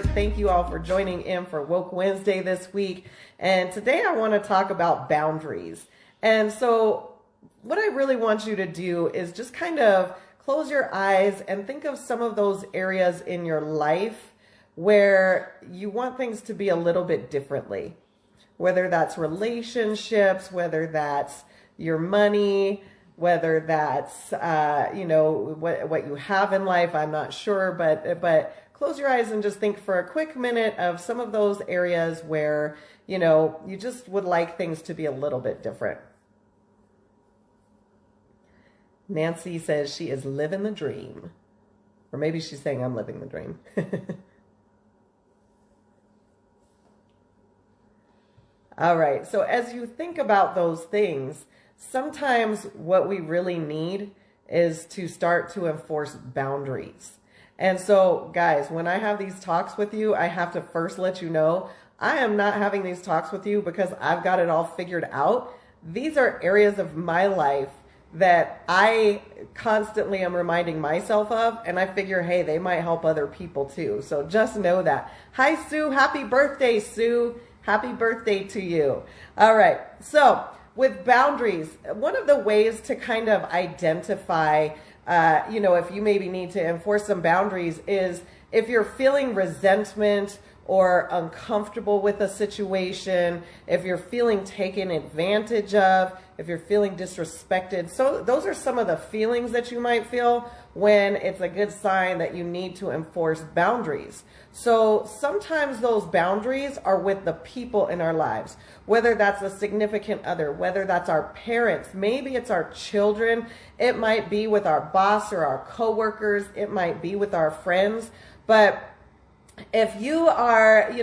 Thank you all for joining in for Woke Wednesday this week. And today I want to talk about boundaries. And so what I really want you to do is just kind of close your eyes and think of some of those areas in your life where you want things to be a little bit differently. Whether that's relationships, whether that's your money, whether that's, what you have in life, I'm not sure, but close your eyes and just think for a quick minute of some of those areas where, you just would like things to be a little bit different. Nancy says she is living the dream. Or maybe she's saying I'm living the dream. All right, so as you think about those things, sometimes what we really need is to start to enforce boundaries. And so, guys, when I have these talks with you, I have to first let you know, I am not having these talks with you because I've got it all figured out. These are areas of my life that I constantly am reminding myself of, and I figure, hey, they might help other people too. So just know that. Hi, Sue. Happy birthday, Sue. Happy birthday to you. All right. So with boundaries, one of the ways to kind of identify, if you maybe need to enforce some boundaries is if you're feeling resentment or uncomfortable with a situation, if you're feeling taken advantage of, if you're feeling disrespected. So those are some of the feelings that you might feel when it's a good sign that you need to enforce boundaries. So sometimes those boundaries are with the people in our lives, whether that's a significant other, whether that's our parents, maybe it's our children, it might be with our boss or our coworkers, it might be with our friends. But if you are,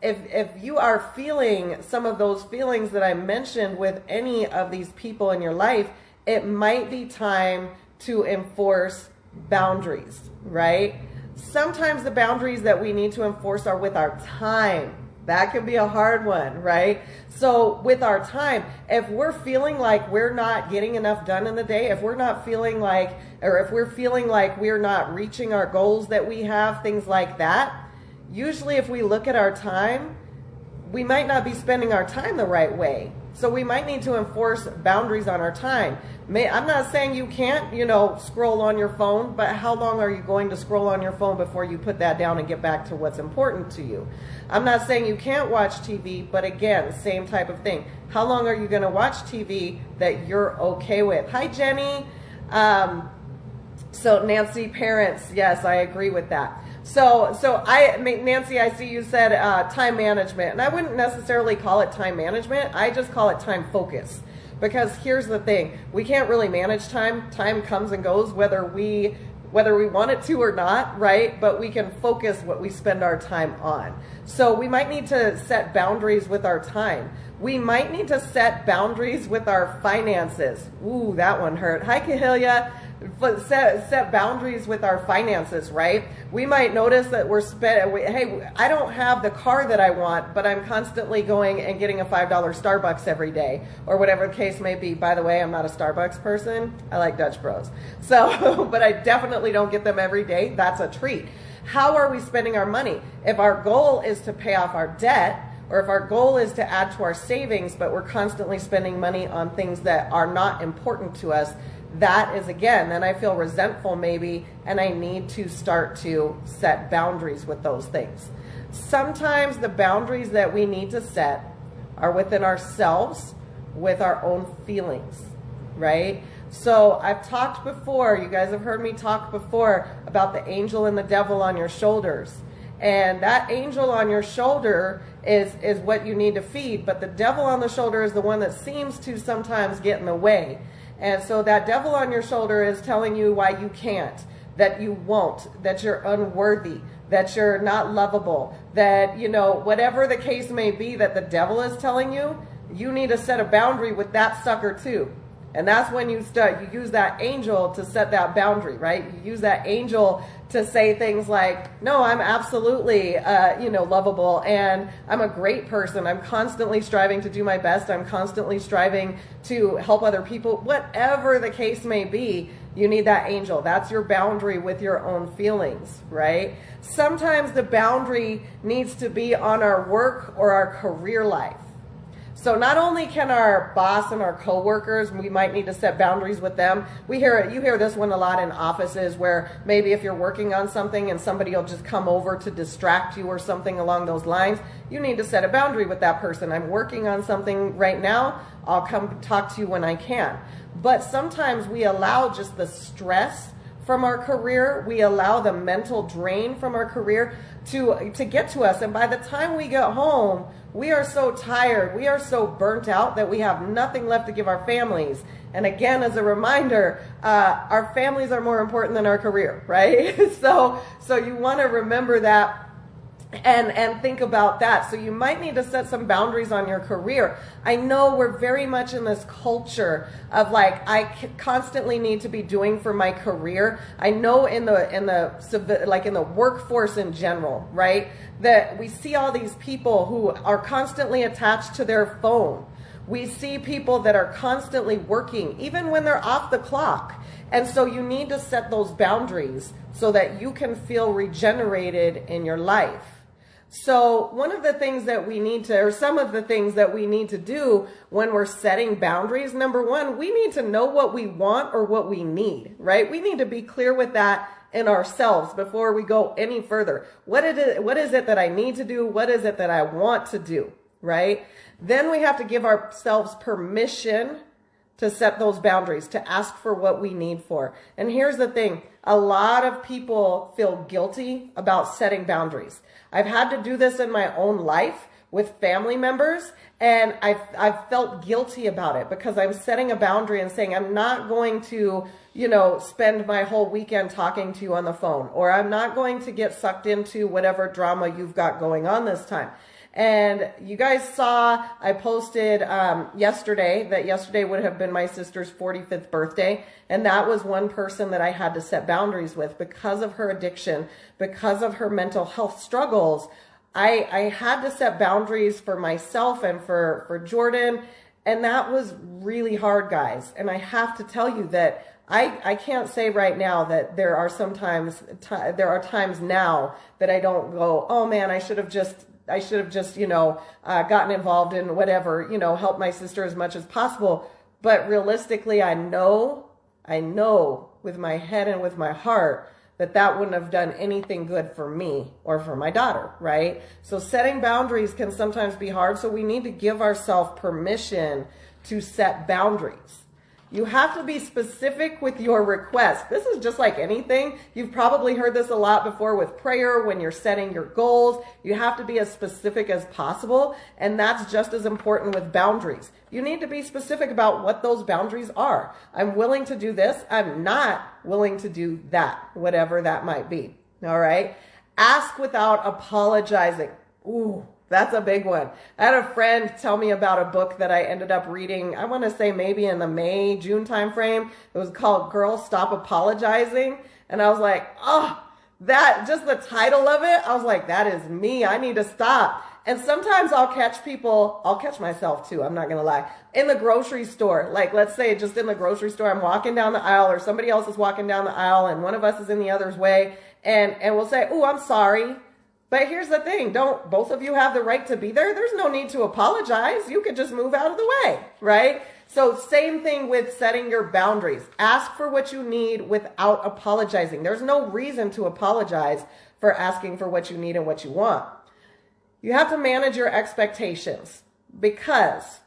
if you are feeling some of those feelings that I mentioned with any of these people in your life, it might be time to enforce boundaries, right? Sometimes the boundaries that we need to enforce are with our time. That can be a hard one, right? So with our time, if we're feeling like we're not getting enough done in the day, if we're not feeling like, or if we're feeling like we're not reaching our goals that we have, things like that, usually if we look at our time, we might not be spending our time the right way. So we might need to enforce boundaries on our time. I'm not saying you can't, scroll on your phone, but how long are you going to scroll on your phone before you put that down and get back to what's important to you? I'm not saying you can't watch TV, but again, same type of thing. How long are you going to watch TV that you're okay with? Hi, Jenny. So Nancy, parents, yes, I agree with that. So Nancy, I see you said time management, and I wouldn't necessarily call it time management. I just call it time focus, because here's the thing: we can't really manage time. Time comes and goes, whether we want it to or not, right? But we can focus what we spend our time on. So we might need to set boundaries with our time. We might need to set boundaries with our finances. Ooh, that one hurt. Hi, Cahilia. Set boundaries with our finances, right? We might notice that hey, I don't have the car that I want, but I'm constantly going and getting a $5 Starbucks every day, or whatever the case may be. By the way, I'm not a Starbucks person. I like Dutch Bros. So, but I definitely don't get them every day. That's a treat. How are we spending our money? If our goal is to pay off our debt, or if our goal is to add to our savings, but we're constantly spending money on things that are not important to us, that is, again, then I feel resentful maybe, and I need to start to set boundaries with those things. Sometimes the boundaries that we need to set are within ourselves, with our own feelings, right? So I've talked before, you guys have heard me talk before about the angel and the devil on your shoulders. And that angel on your shoulder is what you need to feed, but the devil on the shoulder is the one that seems to sometimes get in the way. And so that devil on your shoulder is telling you why you can't, that you won't, that you're unworthy, that you're not lovable, that, whatever the case may be that the devil is telling you, you need to set a boundary with that sucker too. And that's when you use that angel to set that boundary, right? You use that angel to say things like, no, I'm absolutely, lovable, and I'm a great person. I'm constantly striving to do my best. I'm constantly striving to help other people. Whatever the case may be, You need that angel. That's your boundary with your own feelings, right? Sometimes the boundary needs to be on our work or our career life. So not only can our boss and our coworkers, we might need to set boundaries with them. You hear this one a lot in offices where maybe if you're working on something and somebody will just come over to distract you or something along those lines, you need to set a boundary with that person. I'm working on something right now. I'll come talk to you when I can. But sometimes we allow just the stress from our career. We allow the mental drain from our career to get to us. And by the time we get home, we are so tired, we are so burnt out that we have nothing left to give our families. And again, as a reminder, our families are more important than our career, right? So you want to remember that and think about that. So you might need to set some boundaries on your career. I know we're very much in this culture of like, I constantly need to be doing for my career. I know in the workforce in general, right, that we see all these people who are constantly attached to their phone. We see people that are constantly working, even when they're off the clock. And so you need to set those boundaries so that you can feel regenerated in your life. So one of the things that we need to, or some of the things that we need to do when we're setting boundaries, number one, we need to know what we want or what we need, right? We need to be clear with that in ourselves before we go any further. What is it that I need to do? What is it that I want to do, right? Then we have to give ourselves permission to set those boundaries, to ask for what we need for. And here's the thing. A lot of people feel guilty about setting boundaries. I've had to do this in my own life with family members, and I've felt guilty about it because I'm setting a boundary and saying, I'm not going to, spend my whole weekend talking to you on the phone, or I'm not going to get sucked into whatever drama you've got going on this time. And you guys saw, I posted yesterday that yesterday would have been my sister's 45th birthday. And that was one person that I had to set boundaries with because of her addiction, because of her mental health struggles. I had to set boundaries for myself and for Jordan. And that was really hard, guys. And I have to tell you that I can't say right now that there are times now that I don't go, oh man, I should have just gotten involved in whatever, help my sister as much as possible. But realistically, I know with my head and with my heart that wouldn't have done anything good for me or for my daughter, right? So setting boundaries can sometimes be hard. So we need to give ourselves permission to set boundaries. You have to be specific with your request. This is just like anything. You've probably heard this a lot before with prayer when you're setting your goals. You have to be as specific as possible, and that's just as important with boundaries. You need to be specific about what those boundaries are. I'm willing to do this. I'm not willing to do that, whatever that might be. All right? Ask without apologizing. Ooh. That's a big one. I had a friend tell me about a book that I ended up reading, I want to say maybe in the May, June timeframe. It was called Girl, Stop Apologizing. And I was like, just the title of it, I was like, that is me. I need to stop. And sometimes I'll catch myself too, I'm not going to lie, in the grocery store. Like, let's say just in the grocery store, I'm walking down the aisle or somebody else is walking down the aisle and one of us is in the other's way. And we'll say, oh, I'm sorry. But here's the thing, don't both of you have the right to be there? There's no need to apologize. You could just move out of the way, right? So same thing with setting your boundaries. Ask for what you need without apologizing. There's no reason to apologize for asking for what you need and what you want. You have to manage your expectations because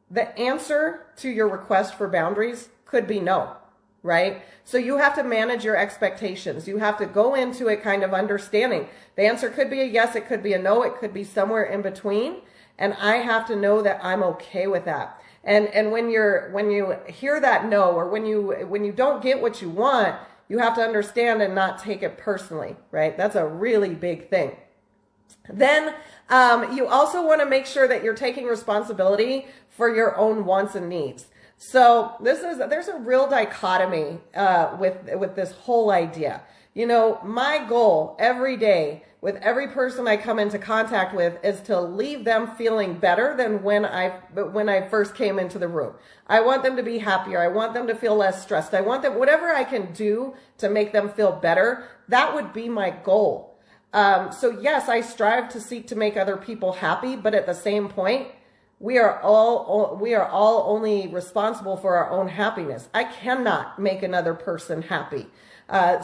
the answer to your request for boundaries could be no. Right? So you have to manage your expectations. You have to go into it kind of understanding. The answer could be a yes, it could be a no, it could be somewhere in between. And I have to know that I'm okay with that. And when you hear that no, or when you don't get what you want, you have to understand and not take it personally, right? That's a really big thing. Then you also want to make sure that you're taking responsibility for your own wants and needs. So there's a real dichotomy with this whole idea. You know, my goal every day with every person I come into contact with is to leave them feeling better than when I first came into the room. I want them to be happier. I want them to feel less stressed. I want them, whatever I can do to make them feel better, that would be my goal. So yes, I strive to seek to make other people happy, but at the same point, we are all only responsible for our own happiness. I cannot make another person happy.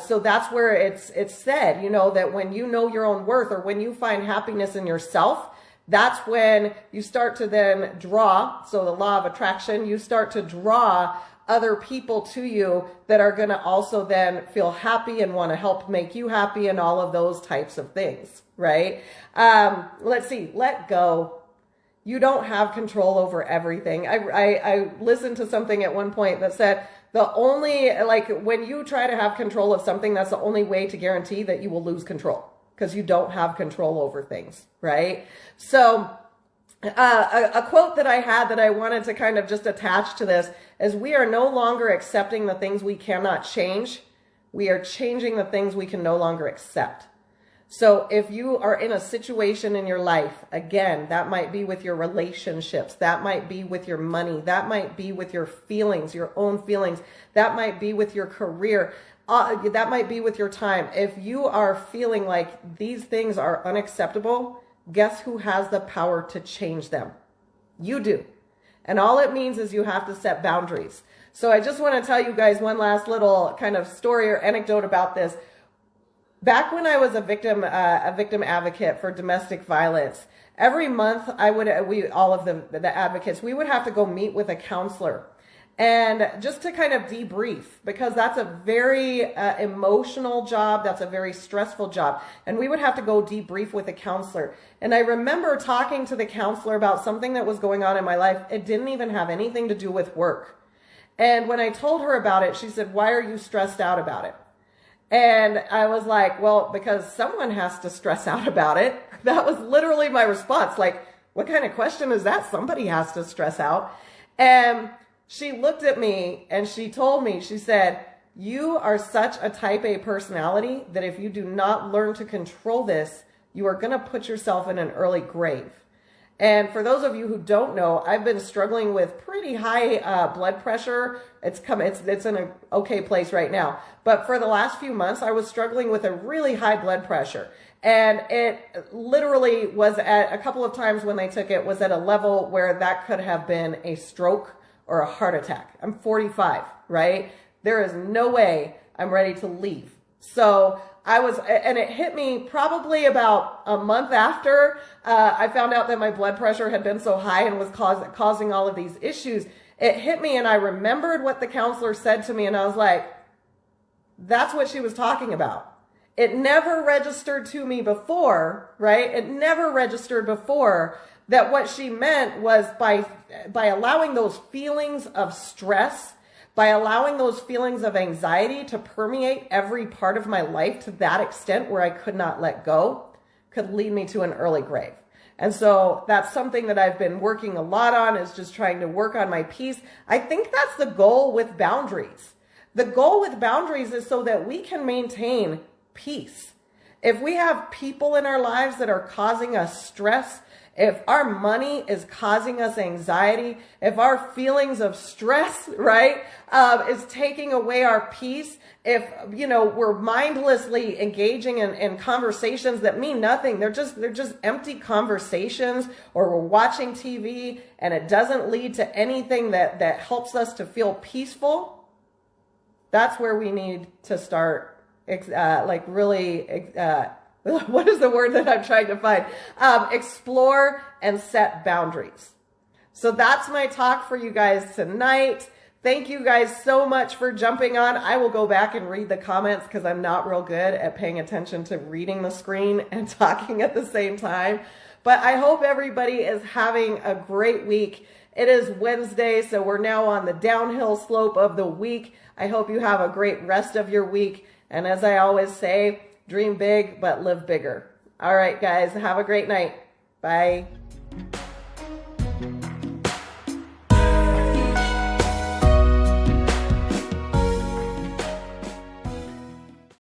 So that's where it's said, you know, that when you know your own worth, or when you find happiness in yourself, that's when you start to then draw. So the law of attraction, you start to draw other people to you that are going to also then feel happy and want to help make you happy and all of those types of things, right? Let's see, let go. You don't have control over everything. I listened to something at one point that said the only, like, when you try to have control of something, that's the only way to guarantee that you will lose control, because you don't have control over things, right? So a quote that I had that I wanted to kind of just attach to this is, we are no longer accepting the things we cannot change. We are changing the things we can no longer accept. So if you are in a situation in your life, again, that might be with your relationships, that might be with your money, that might be with your feelings, your own feelings, that might be with your career, that might be with your time. If you are feeling like these things are unacceptable, guess who has the power to change them? You do. And all it means is you have to set boundaries. So I just want to tell you guys one last little kind of story or anecdote about this. Back when I was a victim advocate for domestic violence, every month all of the advocates, we would have to go meet with a counselor, and just to kind of debrief, because that's a very emotional job. That's a very stressful job. And we would have to go debrief with a counselor. And I remember talking to the counselor about something that was going on in my life. It didn't even have anything to do with work. And when I told her about it, she said, "Why are you stressed out about it?" And I was like, well, because someone has to stress out about it. That was literally my response. Like, what kind of question is that? Somebody has to stress out. And she looked at me and she told me, she said, "You are such a type A personality that if you do not learn to control this, you are going to put yourself in an early grave." And for those of you who don't know, I've been struggling with pretty high blood pressure. It's in an okay place right now. But for the last few months, I was struggling with a really high blood pressure. And it literally was at a couple of times when they took it was at a level where that could have been a stroke or a heart attack. I'm 45, right? There is no way I'm ready to leave. So and it hit me probably about a month after I found out that my blood pressure had been so high and was causing all of these issues. It hit me, and I remembered what the counselor said to me, and I was like, that's what she was talking about. It never registered to me before, right? It never registered before that what she meant was by allowing those feelings of stress, by allowing those feelings of anxiety to permeate every part of my life to that extent where I could not let go, could lead me to an early grave. And so that's something that I've been working a lot on, is just trying to work on my peace. I think that's the goal with boundaries. The goal with boundaries is so that we can maintain peace. If we have people in our lives that are causing us stress, if our money is causing us anxiety, if our feelings of stress, right, is taking away our peace, if, you know, we're mindlessly engaging in conversations that mean nothing, they're just empty conversations, or we're watching TV and it doesn't lead to anything that helps us to feel peaceful, that's where we need to start, what is the word that I'm trying to find? Explore and set boundaries. So that's my talk for you guys tonight. Thank you guys so much for jumping on. I will go back and read the comments because I'm not real good at paying attention to reading the screen and talking at the same time. But I hope everybody is having a great week. It is Wednesday, so we're now on the downhill slope of the week. I hope you have a great rest of your week. And as I always say, dream big, but live bigger. All right, guys, have a great night. Bye.